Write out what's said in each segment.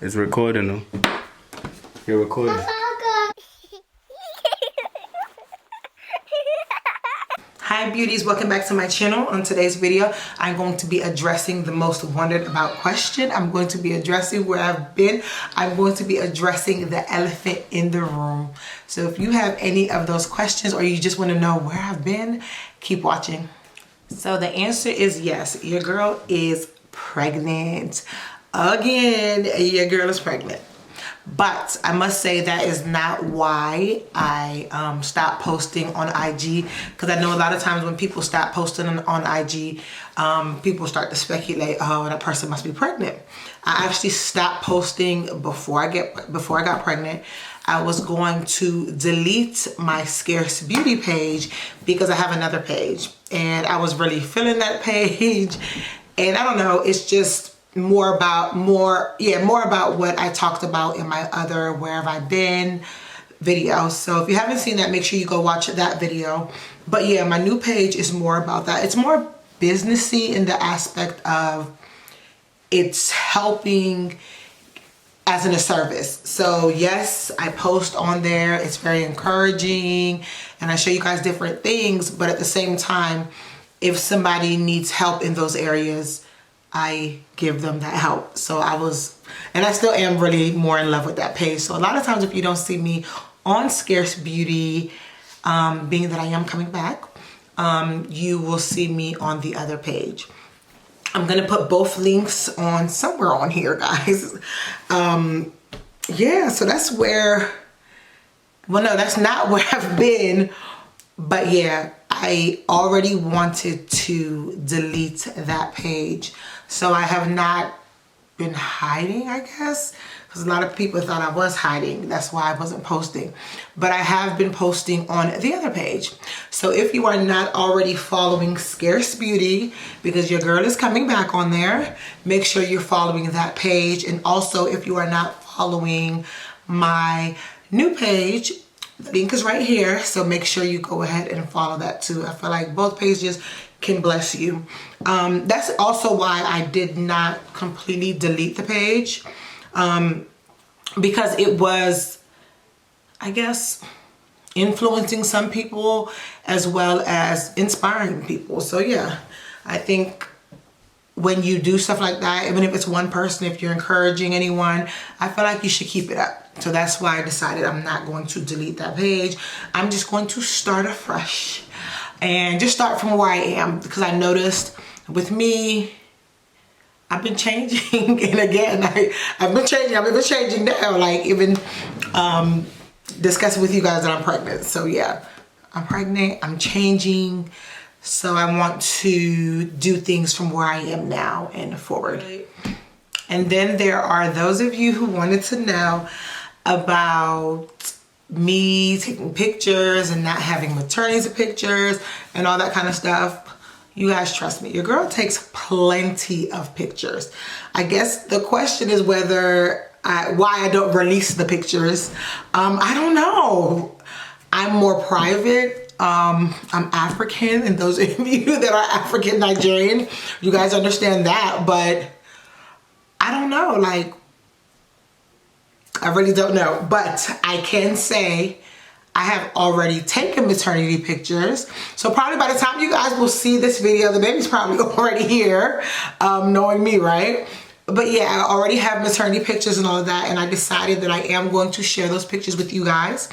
It's recording though. You're recording. Hi beauties, welcome back to my channel. On today's video, I'm going to be addressing the most wondered about question. I'm going to be addressing where I've been. I'm going to be addressing the elephant in the room. So if you have any of those questions or you just want to know where I've been, keep watching. So the answer is yes, your girl is pregnant. Again, your girl is pregnant. But I must say that is not why I stopped posting on IG, because I know a lot of times when people stop posting on IG, people start to speculate, oh, that person must be pregnant. I actually stopped posting before I got pregnant. I was going to delete my Scarce Beauty page because I have another page and I was really feeling that page, and I don't know, it's just more about what I talked about in my other Where Have I Been video. So if you haven't seen that, make sure you go watch that video. But yeah, my new page is more about that. It's more businessy in the aspect of it's helping as in a service. So yes, I post on there. It's very encouraging and I show you guys different things, but at the same time, if somebody needs help in those areas, I give them that help. So I still am really more in love with that page. So a lot of times if you don't see me on Scarce Beauty, being that I am coming back, you will see me on the other page. I'm gonna put both links on somewhere on here, guys. Yeah, so that's where, well, no, that's not where I've been, but yeah, I already wanted to delete that page. So I have not been hiding, I guess, because a lot of people thought I was hiding. That's why I wasn't posting. But I have been posting on the other page. So if you are not already following Scarce Beauty, because your girl is coming back on there, make sure you're following that page. And also if you are not following my new page, the link is right here, so make sure you go ahead and follow that too. I feel like both pages can bless you. That's also why I did not completely delete the page, because it was, I guess, influencing some people as well as inspiring people. So yeah, I think when you do stuff like that, even if it's one person, if you're encouraging anyone, I feel like you should keep it up. So that's why I decided I'm not going to delete that page. I'm just going to start afresh and just start from where I am, because I noticed with me, I've been changing. And again, I've been changing now, like even discussing with you guys that I'm pregnant. So yeah, I'm pregnant, I'm changing. So I want to do things from where I am now and forward. And then there are those of you who wanted to know about me taking pictures and not having maternity pictures and all that kind of stuff. You guys trust me, your girl takes plenty of pictures. I guess the question is why I don't release the pictures. I don't know. I'm more private. I'm African, and those of you that are African Nigerian, you guys understand that, but I don't know, like, I really don't know. But I can say I have already taken maternity pictures. So probably by the time you guys will see this video, the baby's probably already here, knowing me, right? But yeah, I already have maternity pictures and all of that, and I decided that I am going to share those pictures with you guys.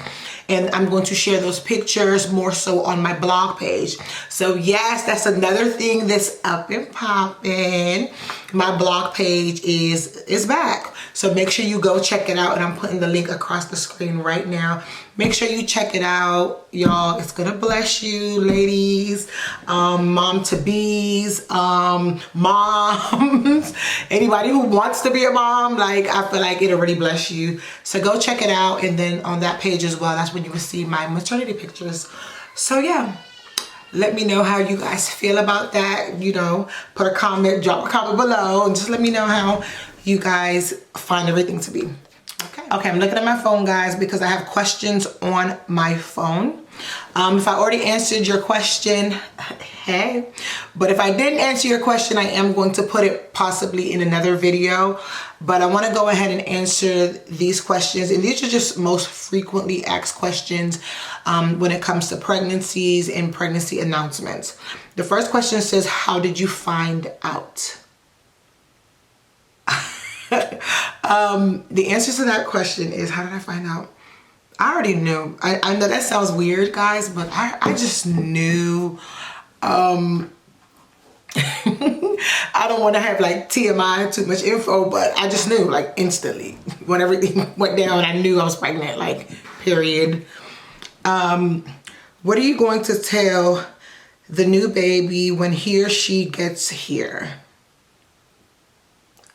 And I'm going to share those pictures more so on my blog page. So yes, that's another thing that's up and popping. My blog page is back. So make sure you go check it out, and I'm putting the link across the screen right now. Make sure you check it out, y'all. It's gonna bless you, ladies, mom-to-bees, moms, anybody who wants to be a mom. Like, I feel like it'll really bless you. So go check it out, and then on that page as well, that's when you will see my maternity pictures. So yeah, let me know how you guys feel about that. You know, put a comment, drop a comment below, and just let me know how you guys find everything to be. Okay, I'm looking at my phone, guys, because I have questions on my phone. If I already answered your question, hey. But if I didn't answer your question, I am going to put it possibly in another video. But I want to go ahead and answer these questions. And these are just most frequently asked questions when it comes to pregnancies and pregnancy announcements. The first question says, how did you find out? The answer to that question is, how did I find out? I already knew. I know that sounds weird, guys, but I just knew. I don't want to have like TMI, too much info, but I just knew like instantly when everything went down. I knew I was pregnant, like period. What are you going to tell the new baby when he or she gets here?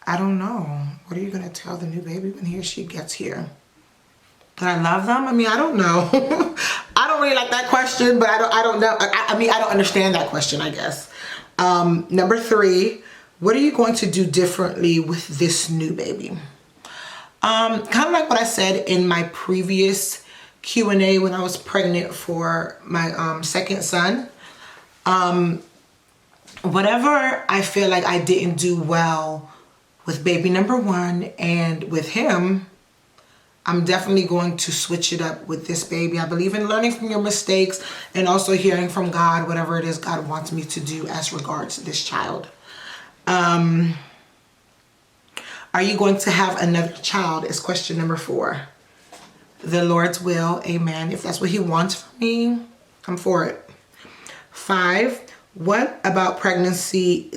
I don't know. What are you going to tell the new baby when he or she gets here? That I love them? I mean, I don't know. I don't really like that question, but I don't know. I mean, I don't understand that question, I guess. Number 3, what are you going to do differently with this new baby? Kind of like what I said in my previous Q&A when I was pregnant for my second son. Whatever I feel like I didn't do well with baby number 1 and with him, I'm definitely going to switch it up with this baby. I believe in learning from your mistakes and also hearing from God, whatever it is God wants me to do as regards this child. Are you going to have another child is question number 4. The Lord's will, amen. If that's what he wants for me, I'm for it. 5, what about pregnancy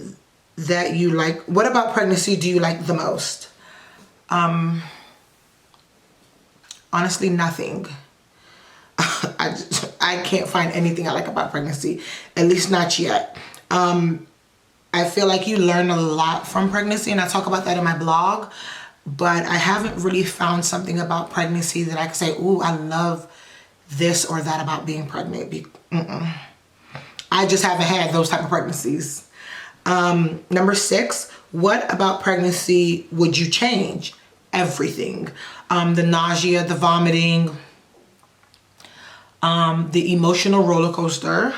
that you like? What about pregnancy do you like the most? Honestly, nothing. I can't find anything I like about pregnancy, at least not yet. I feel like you learn a lot from pregnancy, and I talk about that in my blog, but I haven't really found something about pregnancy that I can say, ooh, I love this or that about being pregnant. I just haven't had those type of pregnancies. Number 6, what about pregnancy would you change? Everything. The nausea, the vomiting, the emotional roller coaster.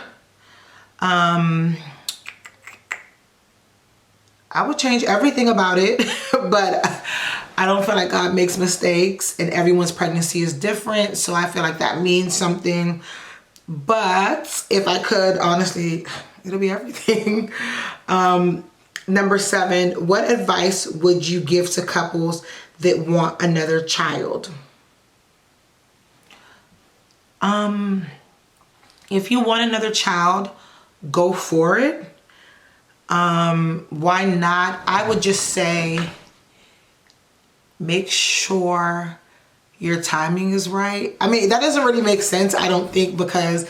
I would change everything about it, but I don't feel like God makes mistakes and everyone's pregnancy is different. So I feel like that means something. But if I could, honestly, it'll be everything. Number 7, what advice would you give to couples that want another child? If you want another child, go for it. Why not? I would just say, make sure your timing is right. I mean, that doesn't really make sense, I don't think, because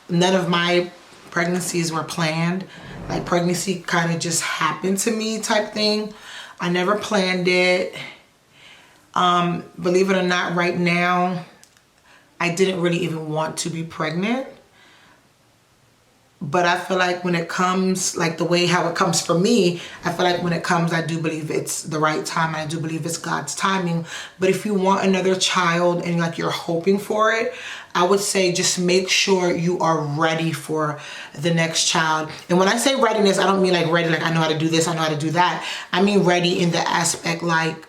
none of my pregnancies were planned. Like, pregnancy kind of just happened to me type thing. I never planned it. Believe it or not, right now, I didn't really even want to be pregnant. But I feel like when it comes, like the way how it comes for me, I feel like when it comes, I do believe it's the right time. And I do believe it's God's timing. But if you want another child and like you're hoping for it, I would say just make sure you are ready for the next child. And when I say readiness, I don't mean like ready, like I know how to do this, I know how to do that. I mean ready in the aspect like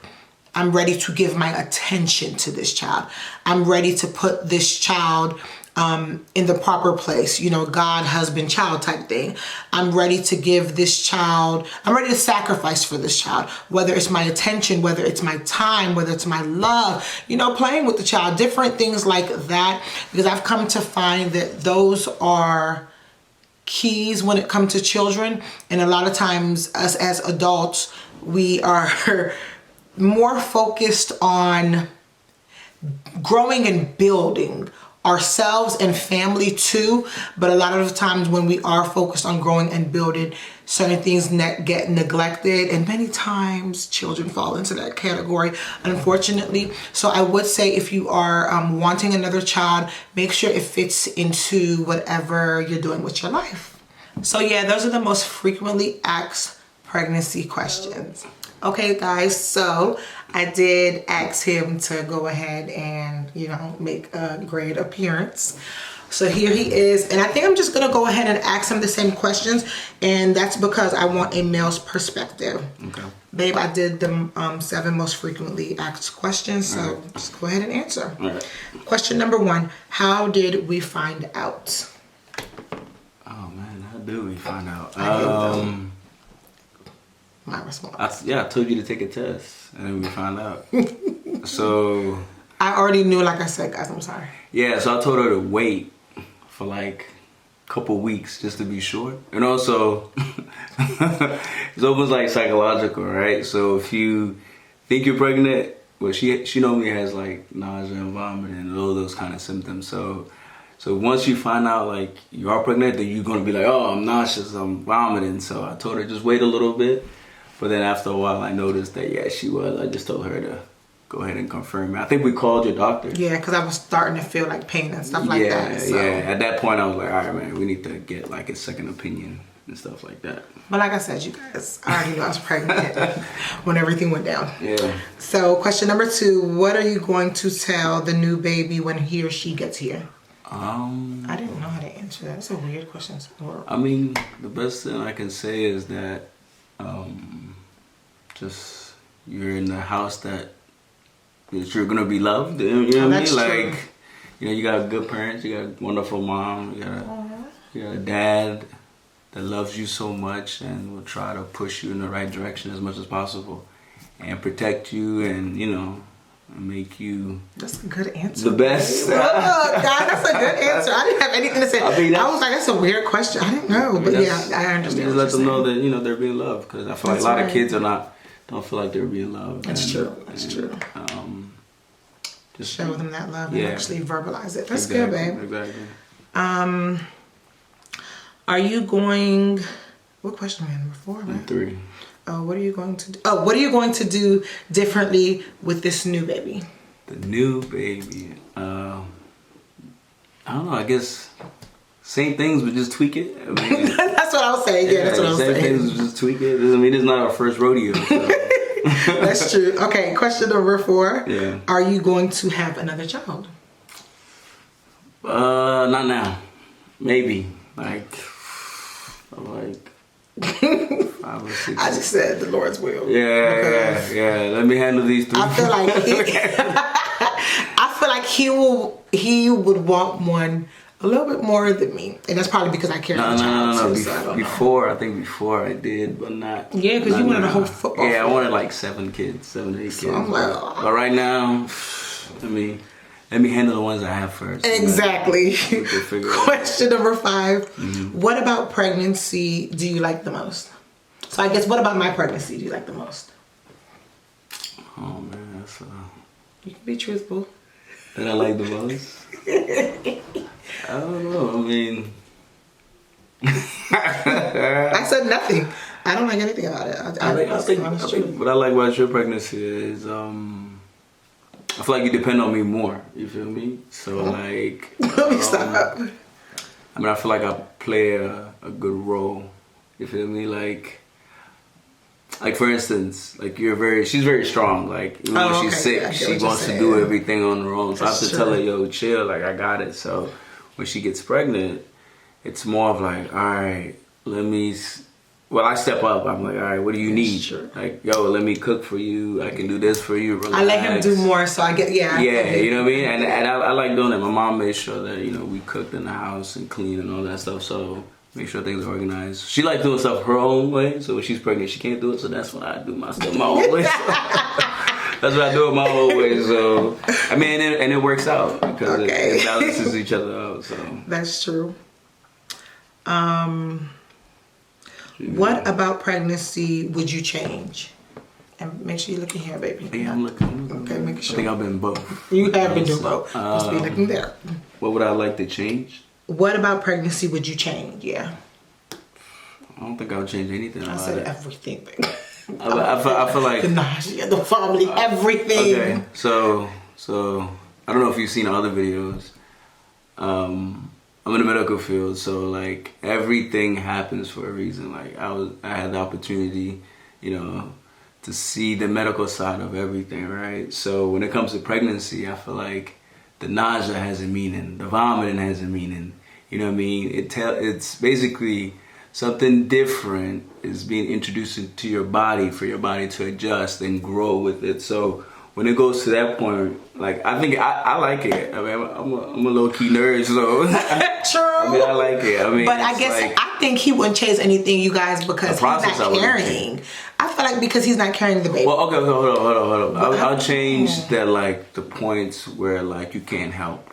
I'm ready to give my attention to this child. I'm ready to put this child in the proper place, you know, God, husband, child type thing. I'm ready to give this child, I'm ready to sacrifice for this child, whether it's my attention, whether it's my time, whether it's my love, you know, playing with the child, different things like that, because I've come to find that those are keys when it comes to children. And a lot of times us as adults, we are more focused on growing and building ourselves and family too, but a lot of the times when we are focused on growing and building, certain things get neglected, and many times children fall into that category, unfortunately. So I would say if you are wanting another child, make sure it fits into whatever you're doing with your life. So yeah, those are the most frequently asked pregnancy questions. Okay guys, so I did ask him to go ahead and, you know, make a great appearance. So here he is, and I think I'm just gonna go ahead and ask him the same questions, and that's because I want a male's perspective. Okay. Babe, I did the 7 most frequently asked questions, so just go ahead and answer. All right. Question number 1, how did we find out? Oh man, how do we find out? My response. I told you to take a test, and then we found out. So I already knew, like I said, guys, I'm sorry. yeah, so I told her to wait for like a couple weeks just to be sure. And also, it's almost like psychological, right? So if you think you're pregnant, well, she normally has like nausea and vomiting and all those kind of symptoms. So once you find out like you are pregnant, then you're gonna be like, oh, I'm nauseous, I'm vomiting. So I told her just wait a little bit. But then after a while, I noticed that yeah, she was. I just told her to go ahead and confirm it. I think we called your doctor. Yeah, because I was starting to feel like pain and stuff like that. So. Yeah. At that point, I was like, all right, man, we need to get like a second opinion and stuff like that. But like I said, you guys, I already knew I was pregnant when everything went down. Yeah. So question number 2, what are you going to tell the new baby when he or she gets here? I didn't know how to answer that. It's a weird question. I mean, the best thing I can say is that just you're in the house that you're gonna be loved. You know what I mean? Like, you know, you got good parents, you got a wonderful mom, you got a dad that loves you so much and will try to push you in the right direction as much as possible and protect you and, you know, make you that's a good answer. The best. God, that's a good answer. I didn't have anything to say. I was like, that's a weird question. I didn't know, but yeah, I understand. Just let them know that, you know, they're being loved, because I feel like a lot of kids don't feel like they're being loved. That's true. That's true. Just show them that love and actually verbalize it. That's good, babe. Exactly. Are you going? What question, man? Number 4, right? 3. What are you going to do? What are you going to do differently with this new baby? The new baby. I don't know. I guess same things, but just tweak it. I mean, that's what I was saying. Yeah, that's what I was saying. Same things, but just tweak it. I mean, it's not our first rodeo. So. That's true. Okay, question number 4. Yeah. Are you going to have another child? Not now. Maybe. Like 5 or 6. I just said the Lord's will. Yeah. Let me handle these 3. I feel like he would want one a little bit more than me, and that's probably because I carry the child. No. I think before I did, but not. Yeah, because you wanted a whole football. Yeah, I wanted like 7 kids, 7 to 8 kids. So I'm like, oh. But right now, I mean, let me handle the ones I have first. Exactly. Question number 5. Mm-hmm. What about pregnancy do you like the most? So I guess, what about my pregnancy do you like the most? Oh man, that's You can be truthful. That I like the most? I don't know. I mean, I said nothing. I don't like anything about it. I think what I like about your pregnancy is I feel like you depend on me more. You feel me? So like, let me stop. I mean, I feel like I play a good role. You feel me? Like for instance, like she's very strong. Like even when she's sick, she wants to do everything on her own. So I have to tell her, yo, chill. Like I got it. So when she gets pregnant, it's more of like, all right, I step up. I'm like, all right, what do you need? Sure. Like, yo, let me cook for you. I can do this for you. Relax. I let him do more, so I get, Yeah, you know what I mean? And I like doing that. My mom made sure that, you know, we cooked in the house and clean and all that stuff. So make sure things are organized. She likes doing stuff her own way. So when she's pregnant, she can't do it. So that's when I do my stuff my own way. That's what I do it my own way. So, I mean, and it works out because it balances each other out. So that's true. What about pregnancy would you change? And make sure you're looking here, baby. Yeah, I'm looking. Okay, make sure. I think I've been both. You have been doing both. Just be looking there. What would I like to change? What about pregnancy would you change? Yeah. I don't think I would change anything. I said everything. I feel like the nausea, the family, everything. Okay, so I don't know if you've seen other videos. I'm in the medical field, so like everything happens for a reason. Like I had the opportunity, you know, to see the medical side of everything, right? So when it comes to pregnancy, I feel like the nausea has a meaning, the vomiting has a meaning. You know what I mean? It's basically something different is being introduced into your body for your body to adjust and grow with it. So when it goes to that point, like I think I like it. I mean, I'm a low key nerd, so True. I mean, I like it. I mean, but I guess like, I think he wouldn't change anything, you guys, because he's not carrying. I feel like because he's not carrying the baby. Well, okay, hold on. I'll change that, like the points where like you can't help.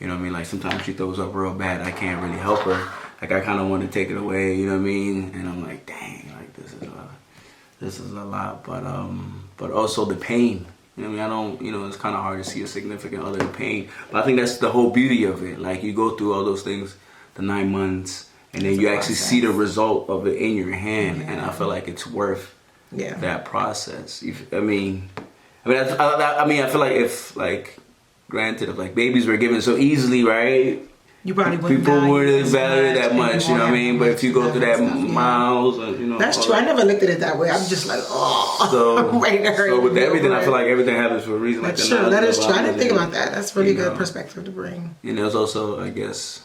You know what I mean? Like sometimes she throws up real bad. I can't really help her. Like I kind of want to take it away. You know what I mean? And I'm like, dang, like this is a lot. But also the pain. You know what I mean? I don't. You know, it's kind of hard to see a significant other in pain. But I think that's the whole beauty of it. Like you go through all those things, the 9 months, and then you actually see the result of it in your hand. Yeah. And I feel like it's worth that process. I mean, I feel like if like. Granted, if like babies were given so easily, right? You probably wouldn't people wouldn't value it that much, you know what I mean? But if you go through that miles, you know. That's true. I never looked at it that way. I'm just like, I'm ready to hurry. So with everything, I feel like everything happens for a reason. That's true. That is true. I didn't think about that. That's really good perspective to bring. And there's also, I guess,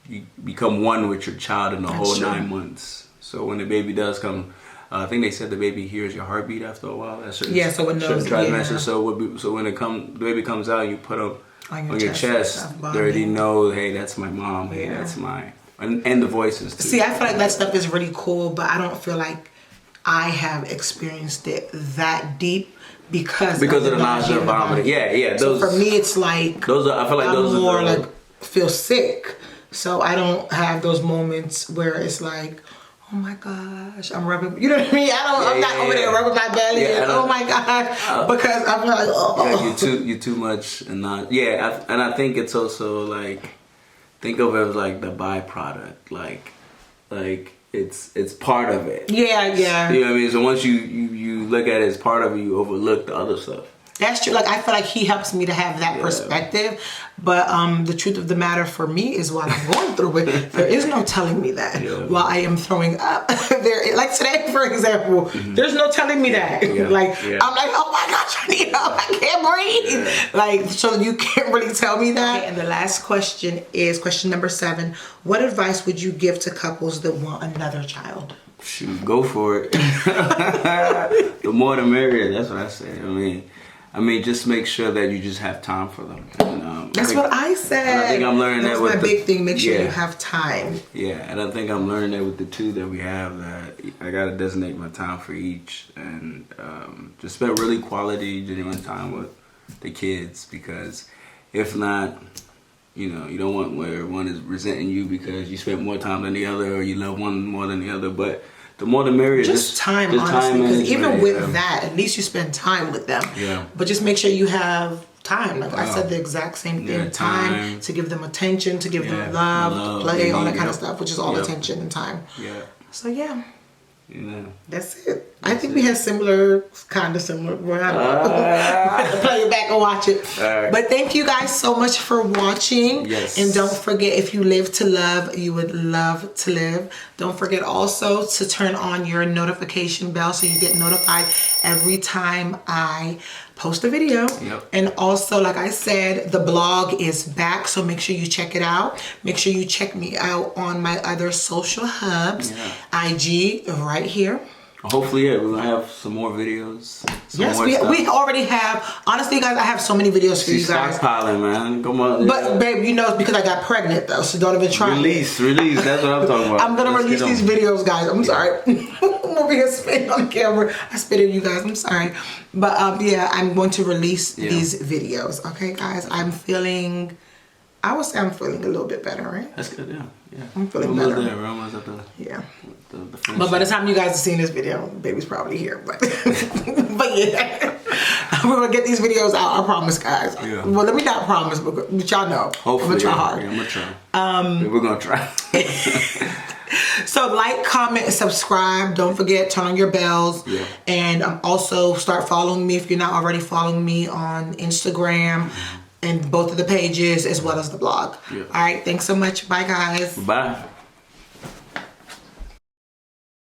you become one with your child in the whole 9 months. So when the baby does come. I think they said the baby hears your heartbeat after a while. That's certain, so it knows. So when the baby comes out, you put them on your chest. They already know, hey, that's my mom. Hey, that's my and the voices too. See, I feel like that stuff is really cool, but I don't feel like I have experienced it that deep because of the nausea and vomiting. Yeah. So for me, it's like I feel like I'm more like feel sick. So I don't have those moments where it's like, oh my gosh, I'm rubbing, you know what I mean? I'm not over there rubbing my belly and oh my gosh, because I'm like, oh. Yeah, you're too much and not, and I think it's also like, think of it as like the byproduct, like it's part of it. Yeah. You know what I mean? So once you look at it as part of it, you overlook the other stuff. That's true. Like I feel like he helps me to have that perspective, but the truth of the matter for me is while I'm going through it, there is no telling me that while I am throwing up. Like today, for example, there's no telling me that. I'm like, oh my gosh, I need help. I can't breathe. Like, so you can't really tell me that. Okay, and the last question is question number 7. What advice would you give to couples that want another child? Shoot, go for it. The more the merrier. That's what I say. I mean, just make sure that you just have time for them. And, that's what I said. I think I'm learning that with my big thing. Make sure you have time. Yeah, and I think I'm learning that with the 2 that we have, that I gotta designate my time for each and just spend really quality, genuine time with the kids. Because if not, you know, you don't want where one is resenting you because you spent more time than the other, or you love one more than the other. But the more the merrier. Just time, honestly, because even with that, at least you spend time with them. Yeah. But just make sure you have time. Like I said, the exact same thing. Time to give them attention, to give them love, to play, all that kind of stuff, which is all attention and time. Yeah. So yeah. That's it. I think we had similar. We're gonna play it back and watch it. Right. But thank you guys so much for watching. Yes. And don't forget, if you live to love, you would love to live. Don't forget also to turn on your notification bell so you get notified every time I post a video. And also, like I said, the blog is back, so make sure you check it out. Make sure you check me out on my other social hubs. IG right here. Hopefully, we're gonna have some more videos. Yes, we already have. Honestly, guys, I have so many videos for you guys. Stockpiling, man. Come on. But babe, you know it's because I got pregnant though, so don't even try. Release. That's what I'm talking about. I'm gonna release these videos, guys. I'm sorry. I'm over here spitting on the camera. I spit at you guys. I'm sorry. But I'm going to release these videos. Okay, guys. I would say I'm feeling a little bit better, right? That's good, yeah. I'm feeling better. We're almost at the but by the time you guys are seeing this video, baby's probably here. But yeah, we're gonna get these videos out. I promise, guys. Yeah. Well, let me not promise, but y'all know. Hopefully, I'm gonna try hard. Yeah, I'm gonna try. We're gonna try. So like, comment, and subscribe. Don't forget, turn on your bells. Yeah. And also start following me if you're not already following me on Instagram. And both of the pages as well as the blog. All right, thanks so much. Bye, guys. Bye.